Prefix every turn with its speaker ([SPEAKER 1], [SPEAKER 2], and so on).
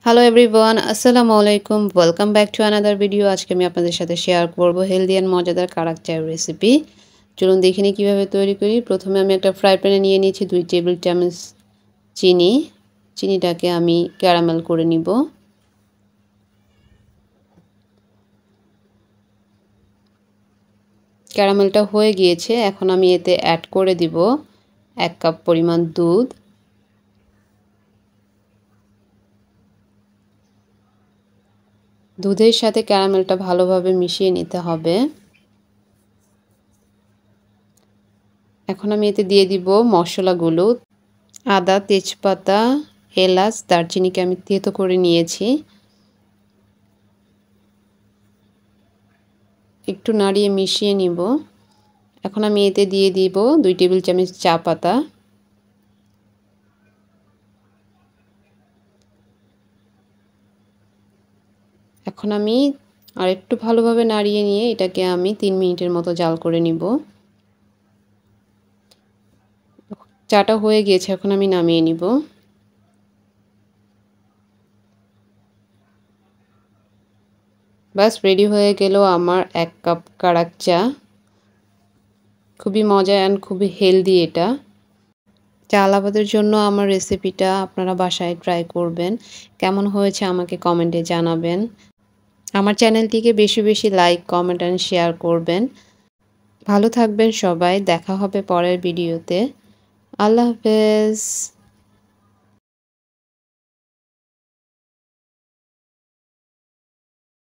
[SPEAKER 1] Hello everyone, আসসালামু আলাইকুম। Welcome back to another video. আজকে আমি আপনাদের সাথে শেয়ার করব হেলদি অ্যান্ড মজাদার কারাক চায়ের রেসিপি। চলুন দেখে নিই কীভাবে তৈরি করি। প্রথমে আমি একটা ফ্রাই প্যানে নিয়ে নিয়েছি 2 টেবিল চামচ চিনি। চিনিটাকে আমি ক্যারামেল করে নিব। ক্যারামেলটা হয়ে গিয়েছে। এখন আমি এতে অ্যাড করে দিব 1 কাপ পরিমাণ দুধ। দুধের সাথে ক্যারামেলটা ভালোভাবে মিশিয়ে নিতে হবে। এখন আমি এতে দিয়ে দিব মশলাগুলো। আদা, তেজপাতা, এলাচ, দারচিনিকে আমি থেঁতো করে নিয়েছি। একটু নাড়িয়ে মিশিয়ে নিব। এখন আমি এতে দিয়ে দিব 2 টেবিল চামচ চা পাতা। এখন আমি আরেকটু ভালোভাবে নাড়িয়ে নিয়ে এটাকে আমি 3 মিনিটের মতো জাল করে নিব। চাটা হয়ে গিয়েছে, এখন আমি নামিয়ে নিব। বাস রেডি হয়ে গেল আমার 1 কাপ কারাক চা। খুবই মজা অ্যান্ড খুবই হেলদি এটা। চা লাভারদের জন্য আমার রেসিপিটা আপনারা বাসায় ট্রাই করবেন। কেমন হয়েছে আমাকে কমেন্টে জানাবেন। আমার চ্যানেলটিকে বেশি বেশি লাইক, কমেন্ট অ্যান্ড শেয়ার করবেন। ভালো থাকবেন সবাই। দেখা হবে পরের ভিডিওতে। আল্লাহ হাফেজ।